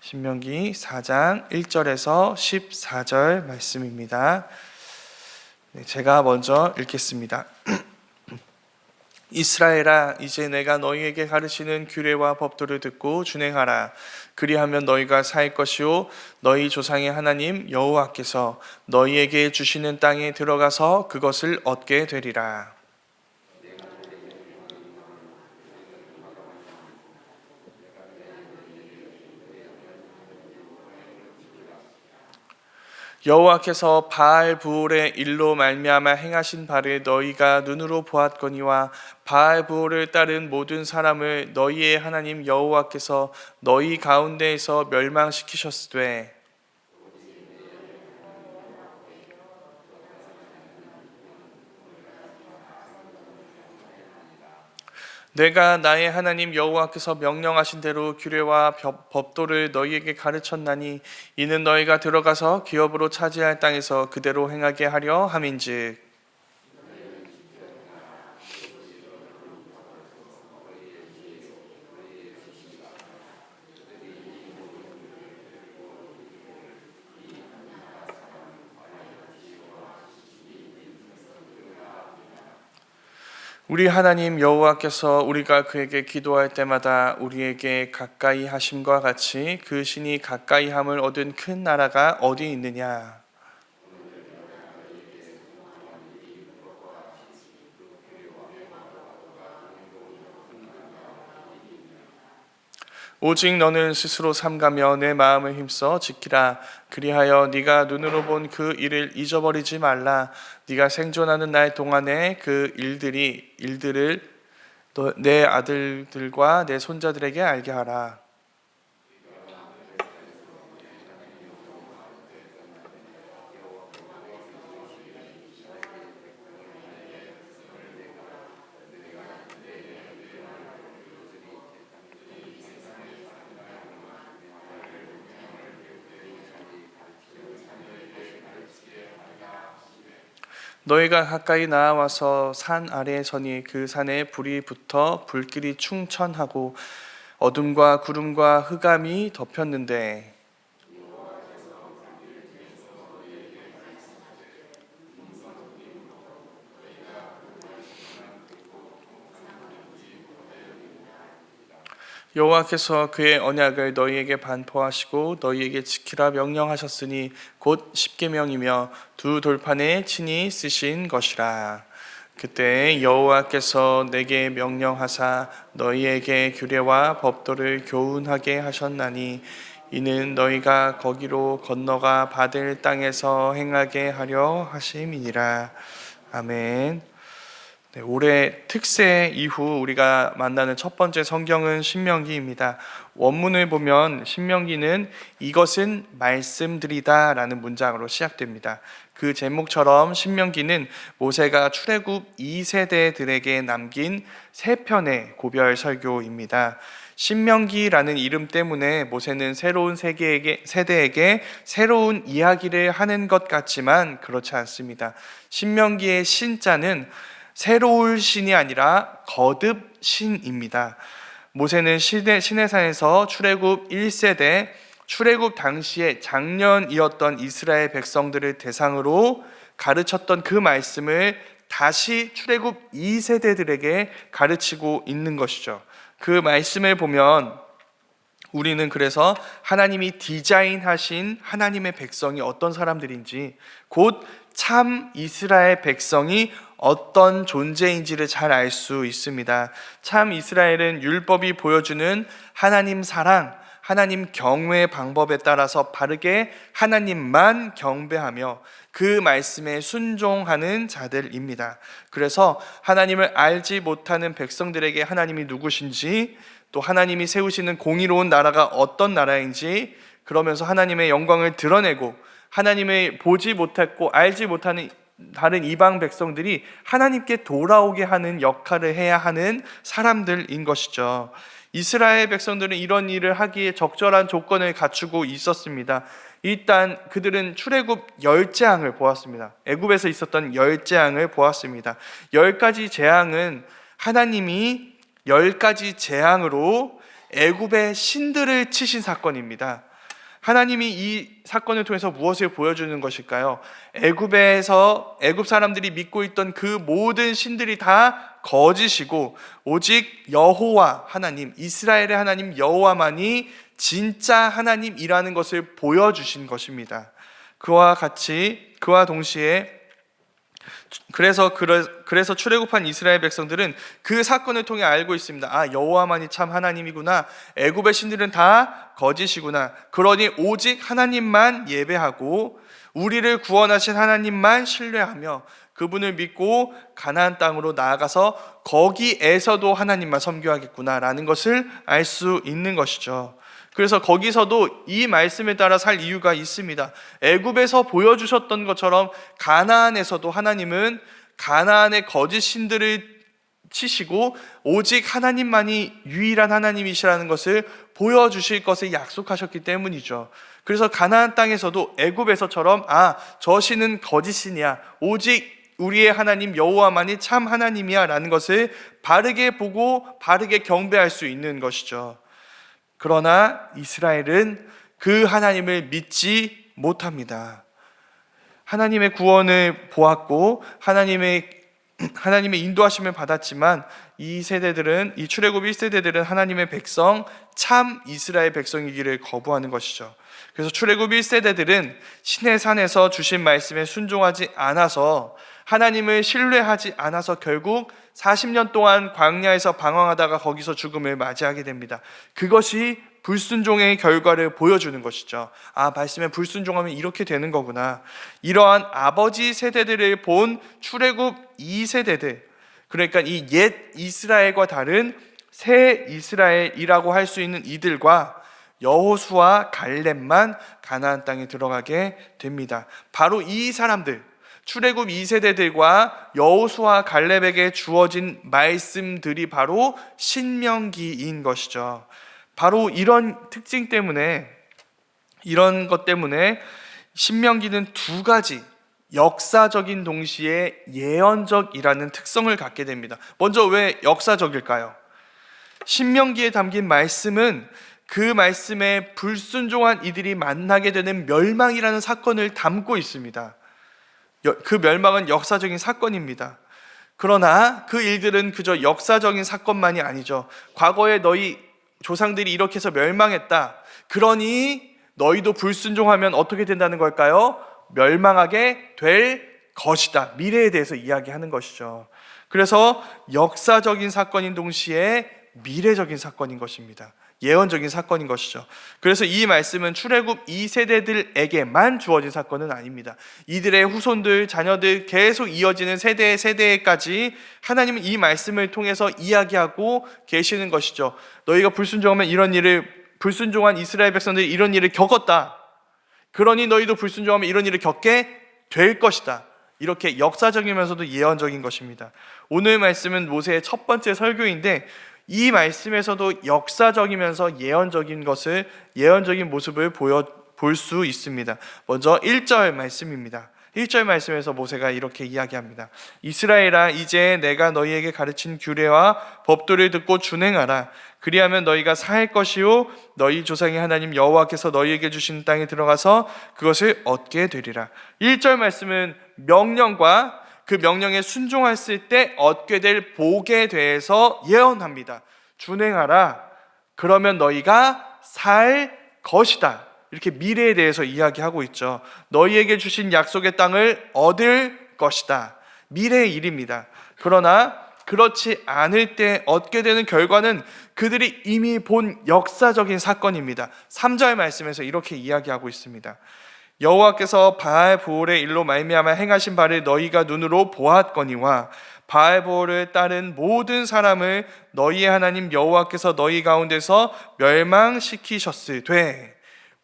신명기 4장 1절에서 14절 말씀입니다. 제가 먼저 읽겠습니다. 이스라엘아, 이제 내가 너희에게 가르치는 규례와 법도를 듣고 준행하라. 그리하면 너희가 살 것이요 너희 조상의 하나님 여호와께서 너희에게 주시는 땅에 들어가서 그것을 얻게 되리라. 여호와께서 바알브올의 일로 말미암아 행하신 바를 너희가 눈으로 보았거니와 바알브올을 따른 모든 사람을 너희의 하나님 여호와께서 너희 가운데에서 멸망시키셨으되 내가 나의 하나님 여호와께서 명령하신 대로 규례와 법도를 너희에게 가르쳤나니 이는 너희가 들어가서 기업으로 차지할 땅에서 그대로 행하게 하려 함인즉 우리 하나님 여호와께서 우리가 그에게 기도할 때마다 우리에게 가까이 하심과 같이 그 신이 가까이 함을 얻은 큰 나라가 어디 있느냐? 오직 너는 스스로 삼가며 내 마음을 힘써 지키라. 그리하여 네가 눈으로 본 그 일을 잊어버리지 말라. 네가 생존하는 날 동안에 그 일들을 내 아들들과 내 손자들에게 알게 하라. 너희가 가까이 나와서 산 아래에 서니 그 산에 불이 붙어 불길이 충천하고 어둠과 구름과 흑암이 덮였는데 여호와께서 그의 언약을 너희에게 반포하시고 너희에게 지키라 명령하셨으니 곧 십계명이며 두 돌판에 친히 쓰신 것이라. 그때 여호와께서 내게 명령하사 너희에게 규례와 법도를 교훈하게 하셨나니 이는 너희가 거기로 건너가 받을 땅에서 행하게 하려 하심이니라. 아멘. 올해 특세 이후 우리가 만나는 첫 번째 성경은 신명기입니다. 원문을 보면 신명기는 이것은 말씀드리다 라는 문장으로 시작됩니다. 그 제목처럼 신명기는 모세가 출애굽 2세대들에게 남긴 3편의 고별 설교입니다. 신명기라는 이름 때문에 모세는 새로운 세대에게 새로운 이야기를 하는 것 같지만 그렇지 않습니다. 신명기의 신자는 새로울 신이 아니라 거듭 신입니다. 모세는 시내산에서 출애굽 1세대, 출애굽 당시에 장년이었던 이스라엘 백성들을 대상으로 가르쳤던 그 말씀을 다시 출애굽 2세대들에게 가르치고 있는 것이죠. 그 말씀을 보면 우리는 그래서 하나님이 디자인하신 하나님의 백성이 어떤 사람들인지, 곧 참 이스라엘 백성이 어떤 존재인지를 잘 알 수 있습니다. 참 이스라엘은 율법이 보여주는 하나님 사랑, 하나님 경외의 방법에 따라서 바르게 하나님만 경배하며 그 말씀에 순종하는 자들입니다. 그래서 하나님을 알지 못하는 백성들에게 하나님이 누구신지, 또 하나님이 세우시는 공의로운 나라가 어떤 나라인지, 그러면서 하나님의 영광을 드러내고 하나님을 보지 못했고 알지 못하는 다른 이방 백성들이 하나님께 돌아오게 하는 역할을 해야 하는 사람들인 것이죠. 이스라엘 백성들은 이런 일을 하기에 적절한 조건을 갖추고 있었습니다. 일단 그들은 출애굽 10재앙을 보았습니다. 애굽에서 있었던 10재앙을 보았습니다. 10가지 재앙은 하나님이 10가지 재앙으로 애굽의 신들을 치신 사건입니다. 하나님이 이 사건을 통해서 무엇을 보여주는 것일까요? 애굽 사람들이 믿고 있던 그 모든 신들이 다 거짓이고 오직 여호와 하나님, 이스라엘의 하나님 여호와만이 진짜 하나님이라는 것을 보여주신 것입니다. 그와 동시에 그래서 출애굽한 이스라엘 백성들은 그 사건을 통해 알고 있습니다. 아, 여호와만이 참 하나님이구나. 애굽의 신들은 다 거짓이구나. 그러니 오직 하나님만 예배하고 우리를 구원하신 하나님만 신뢰하며 그분을 믿고 가나안 땅으로 나아가서 거기에서도 하나님만 섬겨야겠구나라는 것을 알 수 있는 것이죠. 그래서 거기서도 이 말씀에 따라 살 이유가 있습니다. 애굽에서 보여주셨던 것처럼 가나안에서도 하나님은 가나안의 거짓 신들을 치시고 오직 하나님만이 유일한 하나님이시라는 것을 보여주실 것을 약속하셨기 때문이죠. 그래서 가나안 땅에서도 애굽에서처럼 저 신은 거짓 신이야, 오직 우리의 하나님 여호와만이 참 하나님이야 라는 것을 바르게 보고 바르게 경배할 수 있는 것이죠. 그러나 이스라엘은 그 하나님을 믿지 못합니다. 하나님의 구원을 보았고 하나님의 인도하심을 받았지만 이 출애굽 1세대들은 하나님의 백성, 참 이스라엘 백성이기를 거부하는 것이죠. 그래서 출애굽 1세대들은 신의 산에서 주신 말씀에 순종하지 않아서, 하나님을 신뢰하지 않아서 결국 40년 동안 광야에서 방황하다가 거기서 죽음을 맞이하게 됩니다. 그것이 불순종의 결과를 보여주는 것이죠. 말씀에 불순종하면 이렇게 되는 거구나. 이러한 아버지 세대들을 본 출애굽 2세대들, 그러니까 이 옛 이스라엘과 다른 새 이스라엘이라고 할 수 있는 이들과 여호수아 갈렙만 가나안 땅에 들어가게 됩니다. 바로 이 사람들, 출애굽 2세대들과 여호수아 갈렙에게 주어진 말씀들이 바로 신명기인 것이죠. 바로 이런 특징 때문에, 이런 것 때문에 신명기는 두 가지 역사적인 동시에 예언적이라는 특성을 갖게 됩니다. 먼저 왜 역사적일까요? 신명기에 담긴 말씀은 그 말씀에 불순종한 이들이 만나게 되는 멸망이라는 사건을 담고 있습니다. 그 멸망은 역사적인 사건입니다. 그러나 그 일들은 그저 역사적인 사건만이 아니죠. 과거에 너희 조상들이 이렇게 해서 멸망했다, 그러니 너희도 불순종하면 어떻게 된다는 걸까요? 멸망하게 될 것이다, 미래에 대해서 이야기하는 것이죠. 그래서 역사적인 사건인 동시에 미래적인 사건인 것입니다. 예언적인 사건인 것이죠. 그래서 이 말씀은 출애굽 2세대들에게만 주어진 사건은 아닙니다. 이들의 후손들, 자녀들 계속 이어지는 세대까지 하나님은 이 말씀을 통해서 이야기하고 계시는 것이죠. 너희가 불순종하면 불순종한 이스라엘 백성들이 이런 일을 겪었다, 그러니 너희도 불순종하면 이런 일을 겪게 될 것이다. 이렇게 역사적이면서도 예언적인 것입니다. 오늘 말씀은 모세의 첫 번째 설교인데 이 말씀에서도 역사적이면서 예언적인 모습을 볼 수 있습니다. 먼저 1절 말씀입니다. 1절 말씀에서 모세가 이렇게 이야기합니다. 이스라엘아, 이제 내가 너희에게 가르친 규례와 법도를 듣고 준행하라. 그리하면 너희가 살 것이요 너희 조상의 하나님 여호와께서 너희에게 주신 땅에 들어가서 그것을 얻게 되리라. 1절 말씀은 명령과 그 명령에 순종했을 때 얻게 될 복에 대해서 예언합니다. 준행하라, 그러면 너희가 살 것이다, 이렇게 미래에 대해서 이야기하고 있죠. 너희에게 주신 약속의 땅을 얻을 것이다, 미래의 일입니다. 그러나 그렇지 않을 때 얻게 되는 결과는 그들이 이미 본 역사적인 사건입니다. 3절 말씀에서 이렇게 이야기하고 있습니다. 여호와께서 바알보올의 일로 말미암아 행하신 바를 너희가 눈으로 보았거니와 바알보올을 따른 모든 사람을 너희의 하나님 여호와께서 너희 가운데서 멸망시키셨을 때,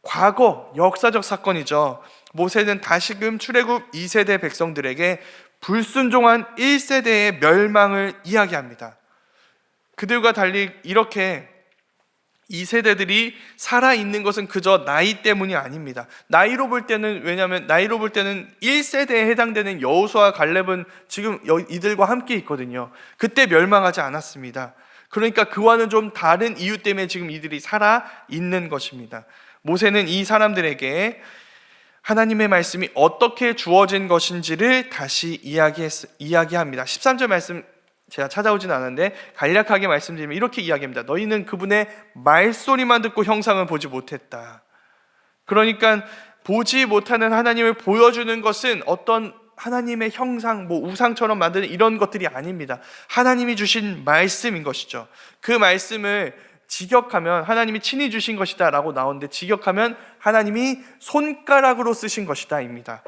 과거 역사적 사건이죠. 모세는 다시금 출애굽 2세대 백성들에게 불순종한 1세대의 멸망을 이야기합니다. 그들과 달리 이렇게 이 세대들이 살아있는 것은 그저 나이 때문이 아닙니다. 나이로 볼 때는 1세대에 해당되는 여호수아 갈렙은 지금 이들과 함께 있거든요. 그때 멸망하지 않았습니다. 그러니까 그와는 좀 다른 이유 때문에 지금 이들이 살아 있는 것입니다. 모세는 이 사람들에게 하나님의 말씀이 어떻게 주어진 것인지를 다시 이야기합니다. 13절 말씀 제가 찾아오진 않았는데 간략하게 말씀드리면 이렇게 이야기합니다. 너희는 그분의 말소리만 듣고 형상을 보지 못했다. 그러니까 보지 못하는 하나님을 보여주는 것은 어떤 하나님의 형상, 우상처럼 만드는 이런 것들이 아닙니다. 하나님이 주신 말씀인 것이죠. 그 말씀을 직역하면 하나님이 친히 주신 것이다 라고 나오는데, 직역하면 하나님이 손가락으로 쓰신 것이다 입니다.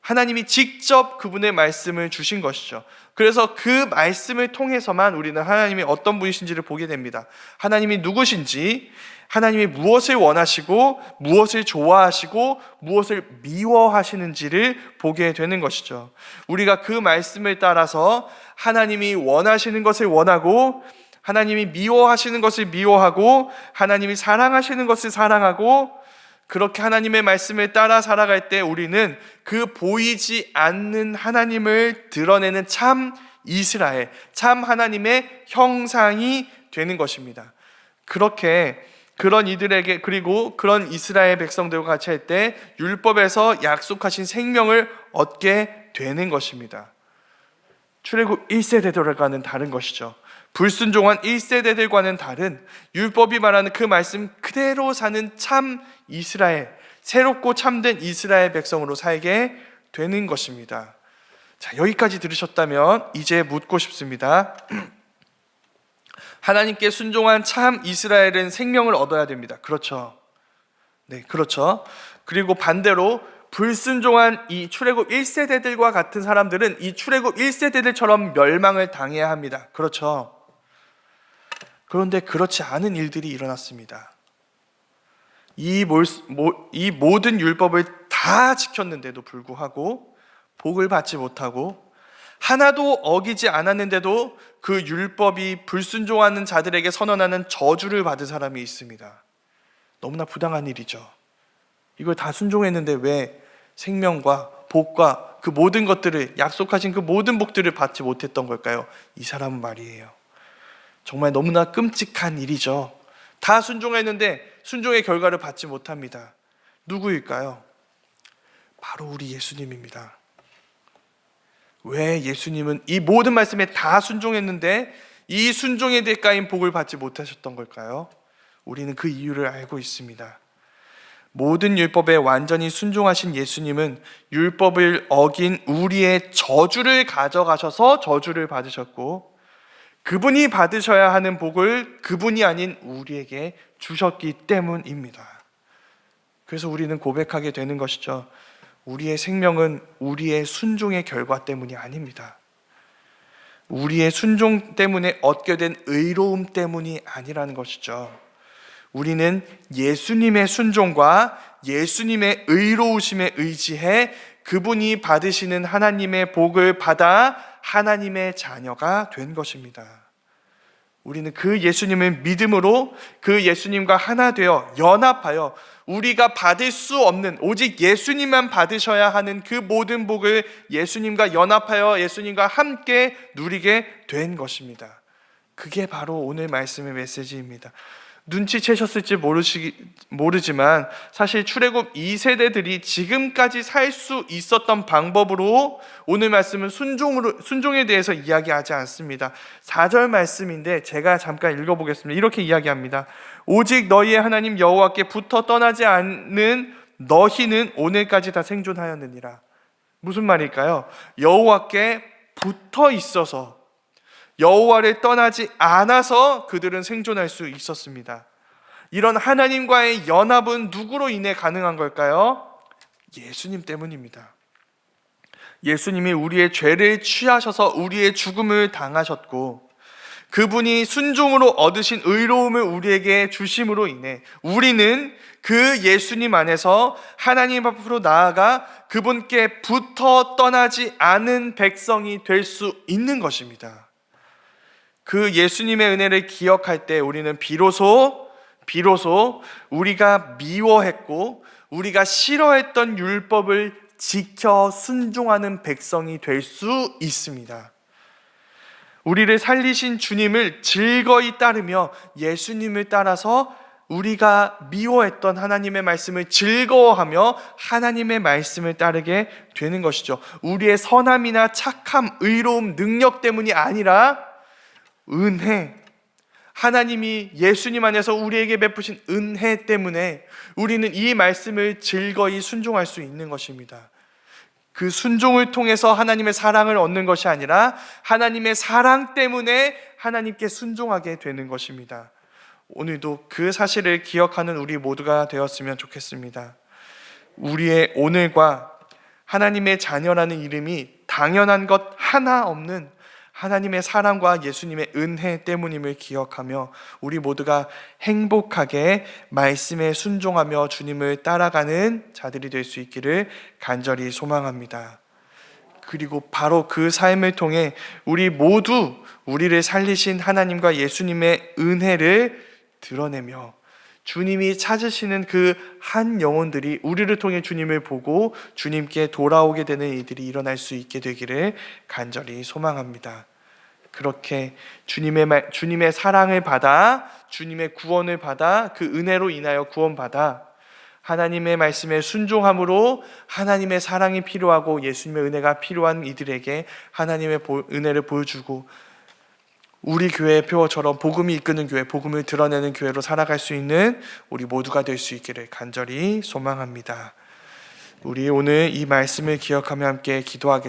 하나님이 직접 그분의 말씀을 주신 것이죠. 그래서 그 말씀을 통해서만 우리는 하나님이 어떤 분이신지를 보게 됩니다. 하나님이 누구신지, 하나님이 무엇을 원하시고 무엇을 좋아하시고 무엇을 미워하시는지를 보게 되는 것이죠. 우리가 그 말씀을 따라서 하나님이 원하시는 것을 원하고, 하나님이 미워하시는 것을 미워하고, 하나님이 사랑하시는 것을 사랑하고, 그렇게 하나님의 말씀을 따라 살아갈 때 우리는 그 보이지 않는 하나님을 드러내는 참 이스라엘, 참 하나님의 형상이 되는 것입니다. 그렇게 그런 이들에게, 그리고 그런 이스라엘 백성들과 같이 할 때 율법에서 약속하신 생명을 얻게 되는 것입니다. 출애굽 1세대들과는 다른 것이죠. 불순종한 1세대들과는 다른, 율법이 말하는 그 말씀 그대로 사는 참 이스라엘, 새롭고 참된 이스라엘 백성으로 살게 되는 것입니다. 자, 여기까지 들으셨다면 이제 묻고 싶습니다. 하나님께 순종한 참 이스라엘은 생명을 얻어야 됩니다. 그렇죠? 네, 그렇죠. 그리고 반대로 불순종한 이 출애굽 1세대들과 같은 사람들은 이 출애굽 1세대들처럼 멸망을 당해야 합니다. 그렇죠? 그런데 그렇지 않은 일들이 일어났습니다. 이 모든 율법을 다 지켰는데도 불구하고 복을 받지 못하고, 하나도 어기지 않았는데도 그 율법이 불순종하는 자들에게 선언하는 저주를 받은 사람이 있습니다. 너무나 부당한 일이죠. 이걸 다 순종했는데 왜 생명과 복과 그 모든 것들을, 약속하신 그 모든 복들을 받지 못했던 걸까요? 이 사람은 말이에요. 정말 너무나 끔찍한 일이죠. 다 순종했는데 순종의 결과를 받지 못합니다. 누구일까요? 바로 우리 예수님입니다. 왜 예수님은 이 모든 말씀에 다 순종했는데 이 순종의 대가인 복을 받지 못하셨던 걸까요? 우리는 그 이유를 알고 있습니다. 모든 율법에 완전히 순종하신 예수님은 율법을 어긴 우리의 저주를 가져가셔서 저주를 받으셨고, 그분이 받으셔야 하는 복을 그분이 아닌 우리에게 주셨기 때문입니다. 그래서 우리는 고백하게 되는 것이죠. 우리의 생명은 우리의 순종의 결과 때문이 아닙니다. 우리의 순종 때문에 얻게 된 의로움 때문이 아니라는 것이죠. 우리는 예수님의 순종과 예수님의 의로우심에 의지해 그분이 받으시는 하나님의 복을 받아 하나님의 자녀가 된 것입니다. 우리는 그 예수님을 믿음으로 그 예수님과 하나 되어 연합하여 우리가 받을 수 없는, 오직 예수님만 받으셔야 하는 그 모든 복을 예수님과 연합하여 예수님과 함께 누리게 된 것입니다. 그게 바로 오늘 말씀의 메시지입니다. 눈치채셨을지 모르지만 사실 출애굽 2세대들이 지금까지 살 수 있었던 방법으로 오늘 말씀은 순종에 대해서 이야기하지 않습니다. 4절 말씀인데 제가 잠깐 읽어보겠습니다. 이렇게 이야기합니다. 오직 너희의 하나님 여호와께 붙어 떠나지 않는 너희는 오늘까지 다 생존하였느니라. 무슨 말일까요? 여호와께 붙어 있어서, 여호와를 떠나지 않아서 그들은 생존할 수 있었습니다. 이런 하나님과의 연합은 누구로 인해 가능한 걸까요? 예수님 때문입니다. 예수님이 우리의 죄를 취하셔서 우리의 죽음을 당하셨고, 그분이 순종으로 얻으신 의로움을 우리에게 주심으로 인해 우리는 그 예수님 안에서 하나님 앞으로 나아가 그분께 붙어 떠나지 않은 백성이 될 수 있는 것입니다. 그 예수님의 은혜를 기억할 때 우리는 비로소 우리가 미워했고 우리가 싫어했던 율법을 지켜 순종하는 백성이 될 수 있습니다. 우리를 살리신 주님을 즐거이 따르며 예수님을 따라서 우리가 미워했던 하나님의 말씀을 즐거워하며 하나님의 말씀을 따르게 되는 것이죠. 우리의 선함이나 착함, 의로움, 능력 때문이 아니라 은혜, 하나님이 예수님 안에서 우리에게 베푸신 은혜 때문에 우리는 이 말씀을 즐거이 순종할 수 있는 것입니다. 그 순종을 통해서 하나님의 사랑을 얻는 것이 아니라 하나님의 사랑 때문에 하나님께 순종하게 되는 것입니다. 오늘도 그 사실을 기억하는 우리 모두가 되었으면 좋겠습니다. 우리의 오늘과 하나님의 자녀라는 이름이 당연한 것 하나 없는 하나님의 사랑과 예수님의 은혜 때문임을 기억하며 우리 모두가 행복하게 말씀에 순종하며 주님을 따라가는 자들이 될 수 있기를 간절히 소망합니다. 그리고 바로 그 삶을 통해 우리 모두 우리를 살리신 하나님과 예수님의 은혜를 드러내며 주님이 찾으시는 그 한 영혼들이 우리를 통해 주님을 보고 주님께 돌아오게 되는 일들이 일어날 수 있게 되기를 간절히 소망합니다. 그렇게 주님의 사랑을 받아 주님의 구원을 받아 그 은혜로 인하여 구원받아 하나님의 말씀에 순종함으로 하나님의 사랑이 필요하고 예수님의 은혜가 필요한 이들에게 하나님의 은혜를 보여주고 우리 교회의 표어처럼 복음이 이끄는 교회, 복음을 드러내는 교회로 살아갈 수 있는 우리 모두가 될 수 있기를 간절히 소망합니다. 우리 오늘 이 말씀을 기억하며 함께 기도하겠습니다.